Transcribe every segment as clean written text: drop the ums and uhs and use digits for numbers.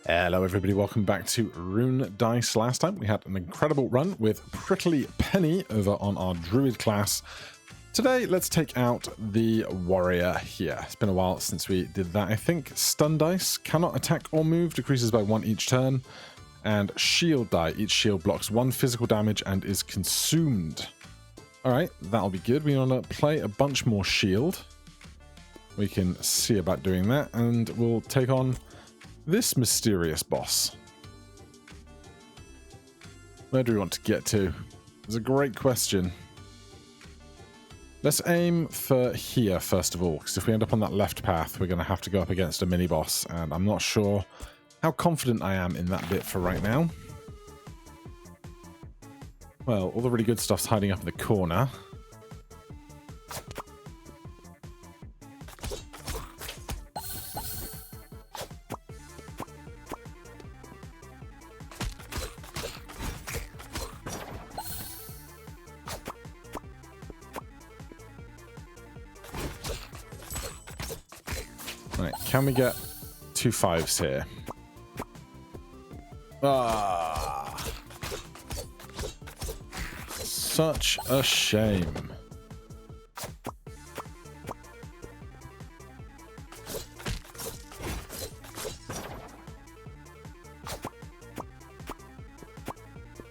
Hello everybody, welcome back to Rune Dice. Last time we had an incredible run with Prickly Penny over on our Druid class. Today let's take out the warrior here. It's been a while since we did that. I think stun dice, cannot attack or move, decreases by 1 each turn. And shield die, each shield blocks 1 physical damage and is consumed. Alright, that'll be good. We want to play a bunch more shield. We can see about doing that, and we'll take on this mysterious boss. Where do we want to get to? It's a great question. Let's aim for here first of all, because if we end up on that left path, we're going to have to go up against a mini-boss, and I'm not sure how confident I am in that bit for right now. Well, all the really good stuff's hiding up in the corner. Right, can we get 2 5s here? Ah, such a shame.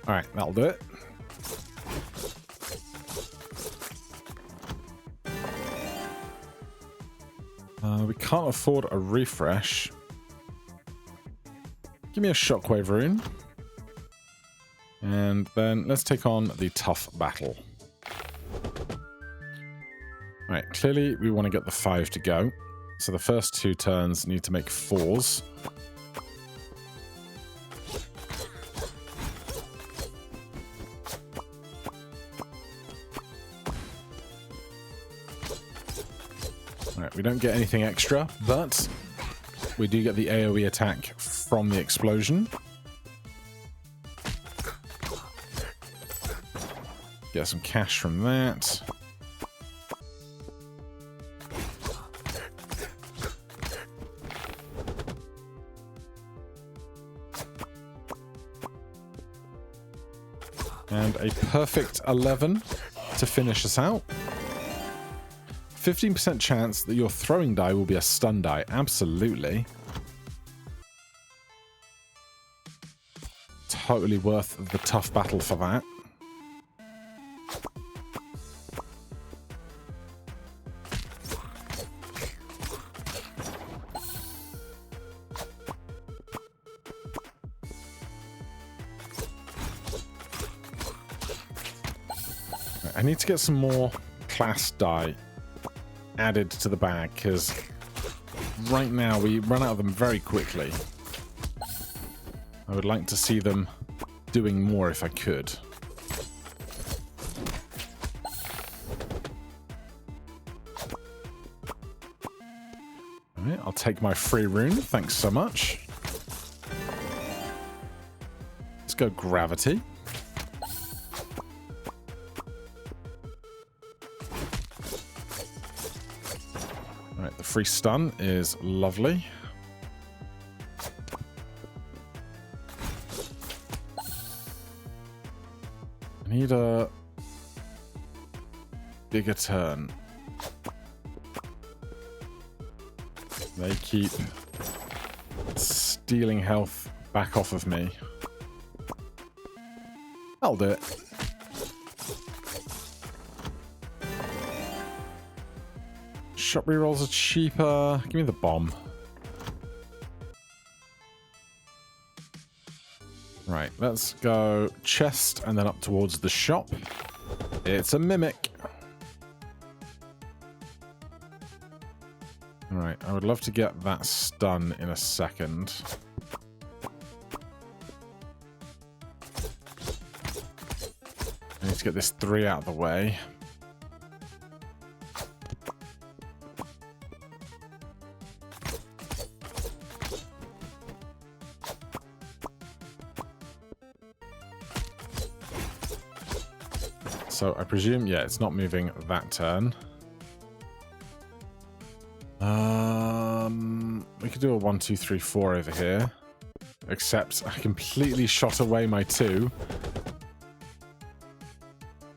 All right, that'll do it. We can't afford a refresh. Give me a shockwave rune. And then let's take on the tough battle. Right, clearly we want to get the 5 to go. So the first 2 turns need to make 4s. Right, we don't get anything extra, but we do get the AoE attack from the explosion. Get some cash from that. And a perfect 11 to finish us out. 15% chance that your throwing die will be a stun die. Absolutely. Totally worth the tough battle for that. I need to get some more class die added to the bag, because right now we run out of them very quickly. I would like to see them doing more if I could. Alright, I'll take my free rune, thanks so much. Let's go gravity. Right, the free stun is lovely. I need a bigger turn. They keep stealing health back off of me. I'll do it. Shot rerolls are cheaper. Give me the bomb. Right, let's go chest and then up towards the shop. It's a mimic. Alright, I would love to get that stun in a second. I need to get this 3 out of the way. So I presume, yeah, it's not moving that turn. We could do a 1, 2, 3, 4 over here. except I completely shot away my 2.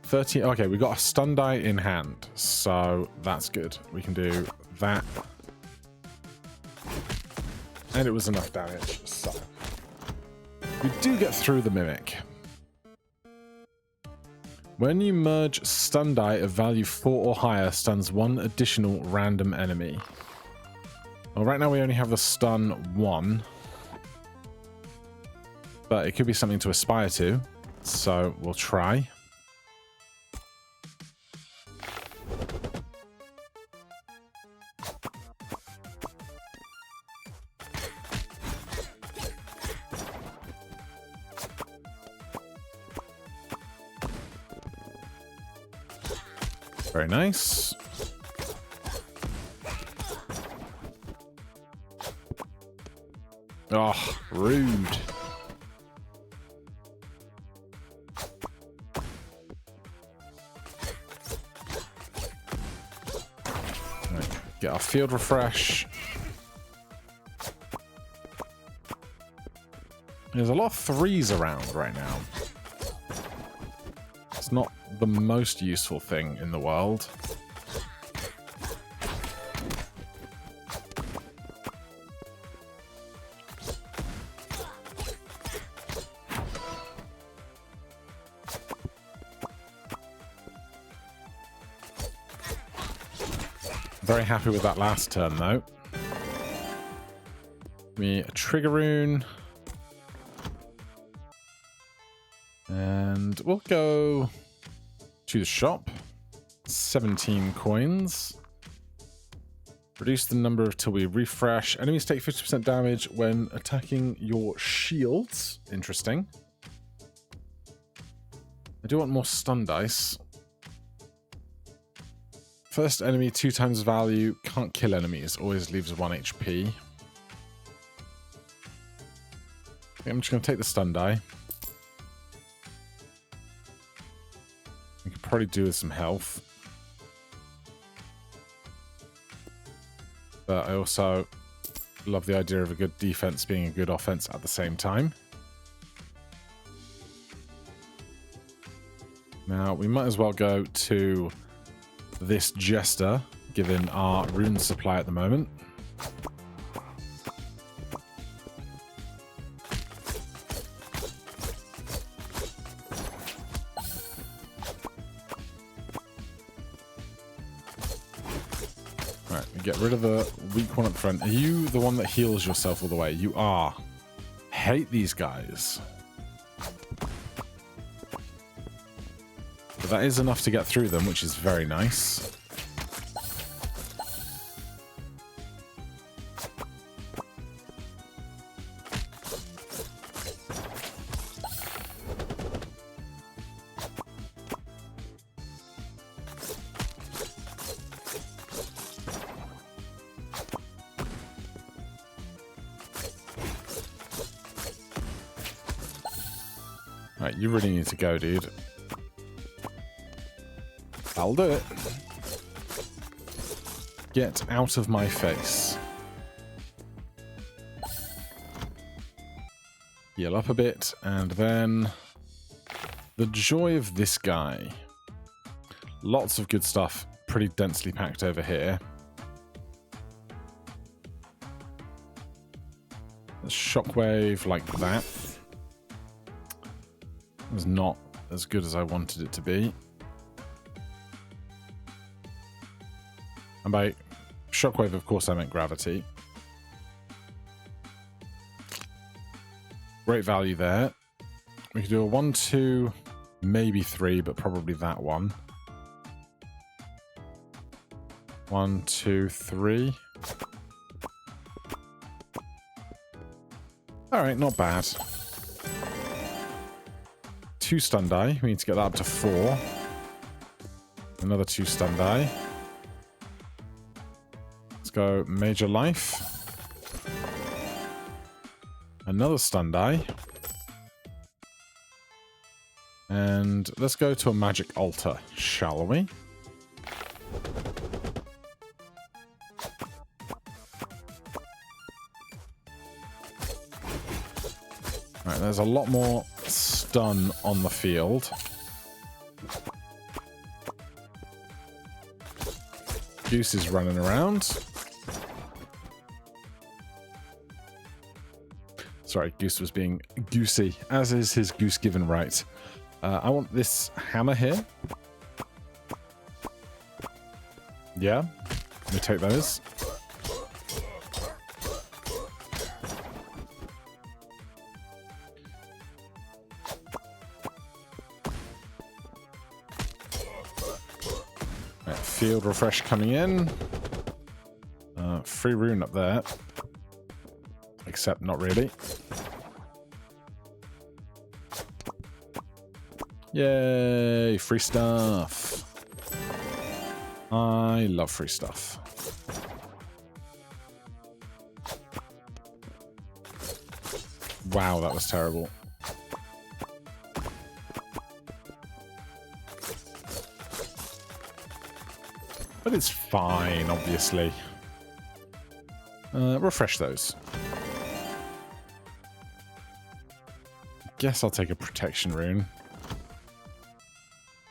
13. Okay, we got a stun die in hand, so that's good. We can do that. And it was enough damage, so we do get through the Mimic. When you merge stun die of value 4 or higher, stuns 1 additional random enemy. Well, right now we only have the stun 1. But it could be something to aspire to, so we'll try. Very nice. Oh, rude. Get our field refresh. There's a lot of 3s around right now. It's not the most useful thing in the world. Very happy with that last turn, though. Give me a trigger rune. And we'll go to the shop. 17 coins. Reduce the number till we refresh. Enemies take 50% damage when attacking your shields. Interesting. I do want more stun dice. First enemy 2 times value, can't kill enemies, always leaves 1 HP. Okay, I'm just going to take the stun die. We could probably do with some health. But I also love the idea of a good defense being a good offense at the same time. Now, we might as well go to this Jester, given our rune supply at the moment. Right, we get rid of the weak one up front. Are you the one that heals yourself all the way? You are. Hate these guys. But that is enough to get through them, which is very nice. Right, you really need to go, dude. I'll do it. Get out of my face. Heal up a bit, and then the joy of this guy. Lots of good stuff, pretty densely packed over here. A shockwave like that. It was not as good as I wanted it to be. And by shockwave, of course, I meant gravity. Great value there. We could do a 1, 2, maybe 3, but probably that one. 1, 2, 3. Alright, not bad. 2 stun die. We need to get that up to 4. Another 2 stun die. Let's go major life. Another stun die. And let's go to a magic altar, shall we? Right, there's a lot more stun on the field. Goose is running around. Sorry, Goose was being goosey, as is his goose given right. I want this hammer here. Yeah, let me take those. Right, field refresh coming in. Free rune up there. Except not really. Yay, free stuff. I love free stuff. Wow, that was terrible. But it's fine, obviously. Refresh those. Guess I'll take a protection rune.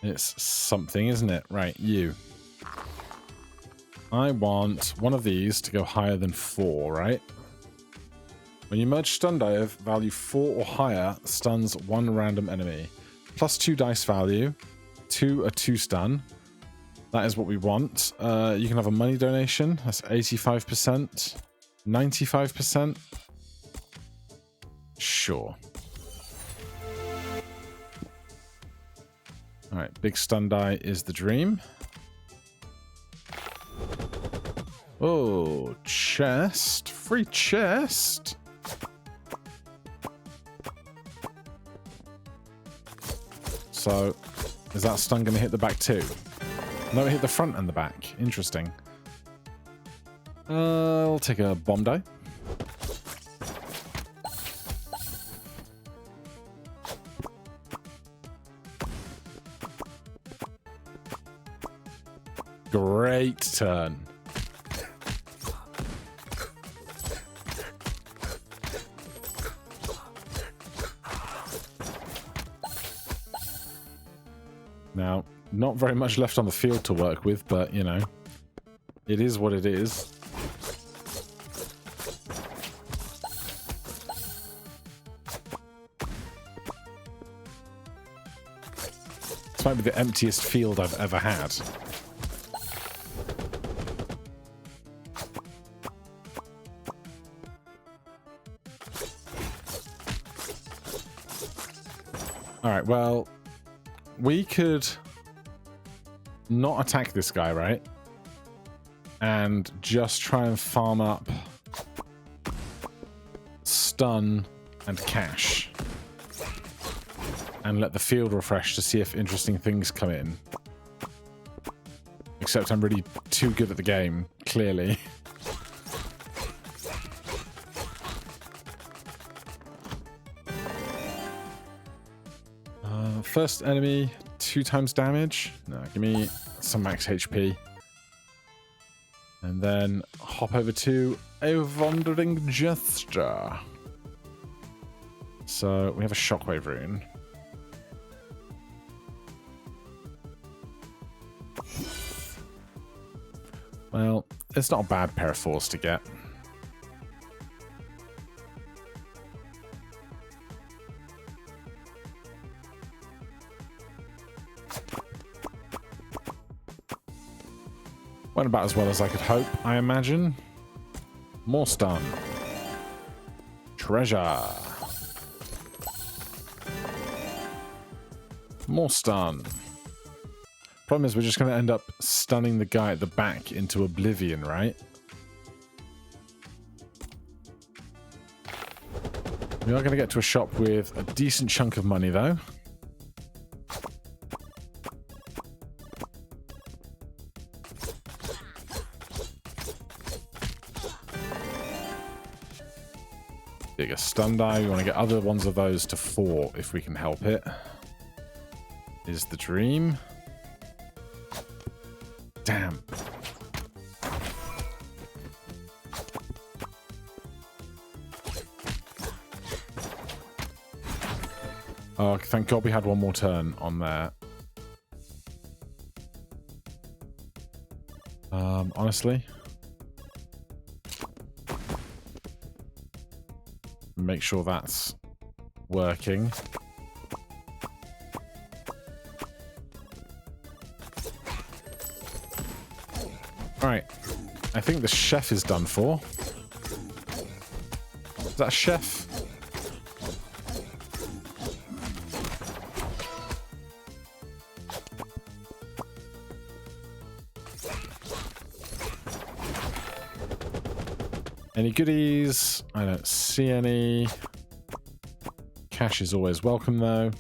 It's something, isn't it? Right, you. I want one of these to go higher than 4, right? When you merge stun dive, value 4 or higher stuns one random enemy. Plus 2 dice value, 2 stun. That is what we want. You can have a money donation. That's 85%. 95%. Sure. Alright, big stun die is the dream. Oh, chest. Free chest. So, is that stun going to hit the back too? No, it hit the front and the back. Interesting. I'll take a bomb die. Great turn. Now, not very much left on the field to work with, but, you know, it is what it is. This might be the emptiest field I've ever had. Alright, well, we could not attack this guy, right? And just try and farm up stun and cash. And let the field refresh to see if interesting things come in. Except I'm really too good at the game, clearly. First enemy, 2 times damage. No, give me some max HP. And then hop over to a wandering gesture. So we have a shockwave rune. Well, it's not a bad pair of 4s to get. Went about as well as I could hope, I imagine. More stun. Treasure. More stun. Problem is we're just going to end up stunning the guy at the back into oblivion, right? We are going to get to a shop with a decent chunk of money, though. Bigger stun die. We want to get other ones of those to 4 if we can help it. Is the dream. Damn. Oh, thank God we had one more turn on there. Honestly. Make sure that's working. Alright. I think the chef is done for. Is that a chef? Any goodies? I don't see any. Cash is always welcome, though.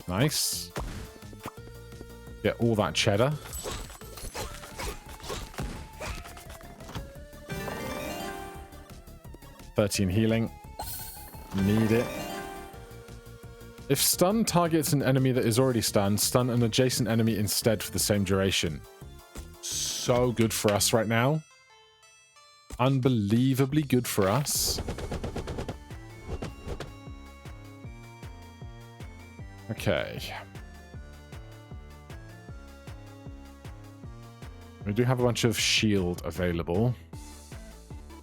Nice. Get all that cheddar. $13 healing. Need it. If stun targets an enemy that is already stunned, stun an adjacent enemy instead for the same duration. So good for us right now. Unbelievably good for us. Okay. We do have a bunch of shield available.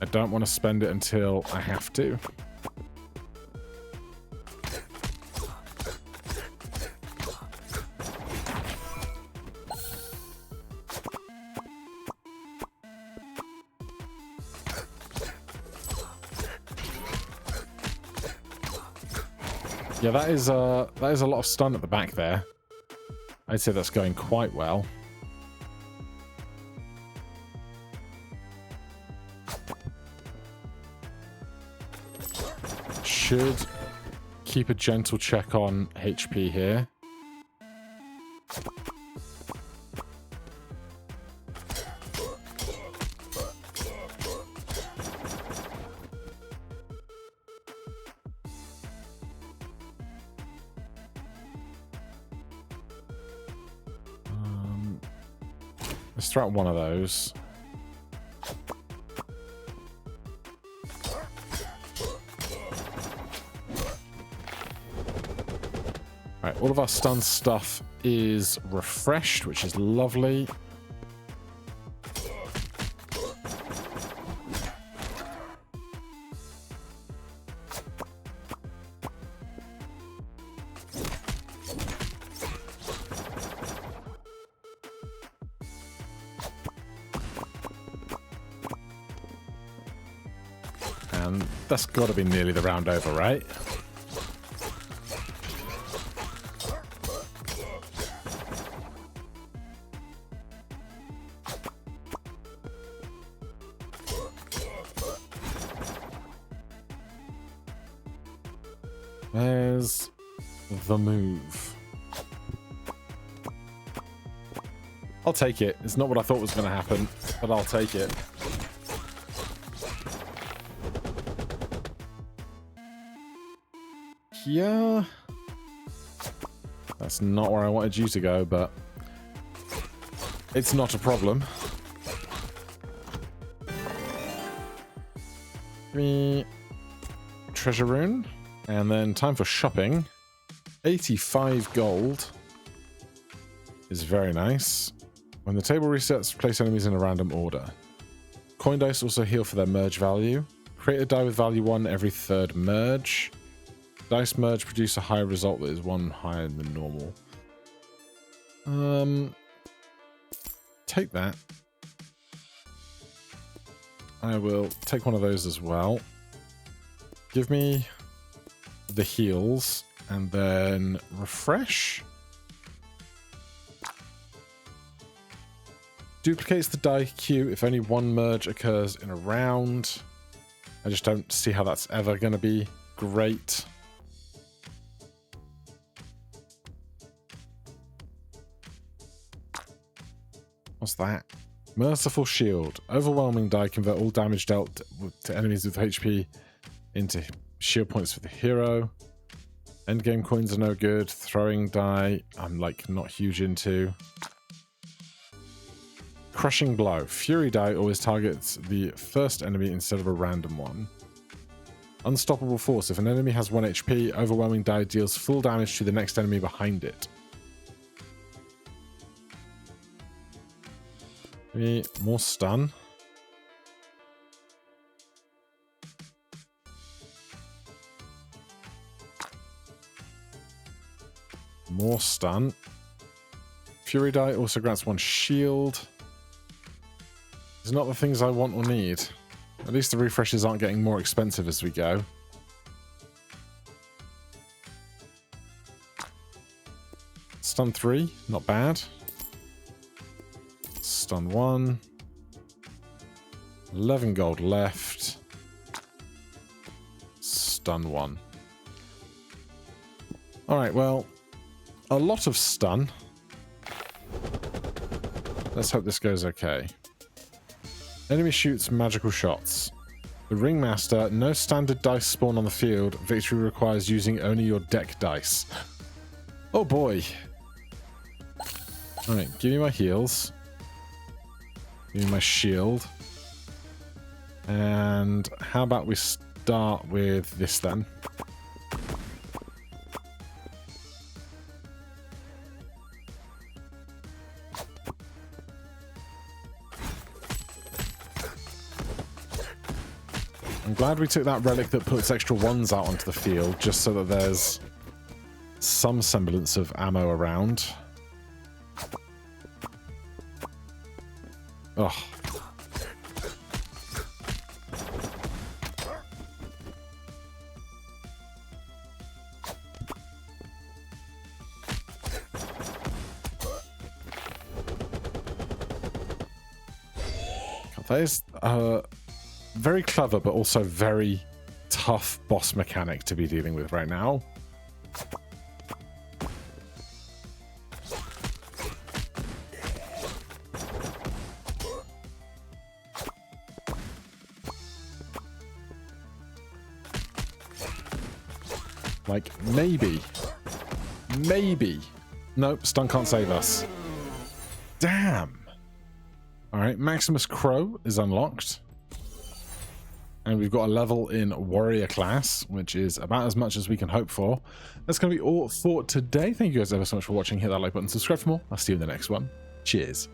I don't want to spend it until I have to. Yeah, that is a lot of stun at the back there. I'd say that's going quite well. Should keep a gentle check on HP here. Let's throw out one of those. Alright, all of our stun stuff is refreshed, which is lovely. And that's got to be nearly the round over, right? There's the move. I'll take it. It's not what I thought was going to happen, but I'll take it. Yeah. That's not where I wanted you to go, but it's not a problem. Give me treasure rune. And then time for shopping. 85 gold is very nice. When the table resets, place enemies in a random order. Coin dice also heal for their merge value. Create a die with value 1 every third merge. Dice merge produce a higher result that is 1 higher than normal. Take that. I will take one of those as well. Give me the heals and then refresh. Duplicates the die queue if only one merge occurs in a round. I just don't see how that's ever going to be great. What's that? Merciful Shield. Overwhelming die convert all damage dealt to enemies with HP into shield points for the hero. Endgame coins are no good. Throwing die, I'm like not huge into. Crushing Blow. Fury Die always targets the first enemy instead of a random one. Unstoppable Force. If an enemy has 1 HP, Overwhelming Die deals full damage to the next enemy behind it. Maybe more stun. More stun. Fury Die also grants 1 shield. These are not the things I want or need. At least the refreshes aren't getting more expensive as we go. Stun 3, not bad. Stun 1. 11 gold left. Stun 1. Alright, well, a lot of stun. Let's hope this goes okay. Enemy shoots magical shots. The Ringmaster, no standard dice spawn on the field. Victory requires using only your deck dice. Oh boy. Alright, give me my heals. Give me my shield. And how about we start with this then? I'm glad we took that relic that puts extra ones out onto the field, just so that there's some semblance of ammo around. Ugh. That is very clever, but also very tough boss mechanic to be dealing with right now. Like, maybe. Nope, stun can't save us. Damn. Alright, Maximus Crow is unlocked. And we've got a level in Warrior class, which is about as much as we can hope for. That's going to be all for today. Thank you guys ever so much for watching. Hit that like button, subscribe for more. I'll see you in the next one. Cheers.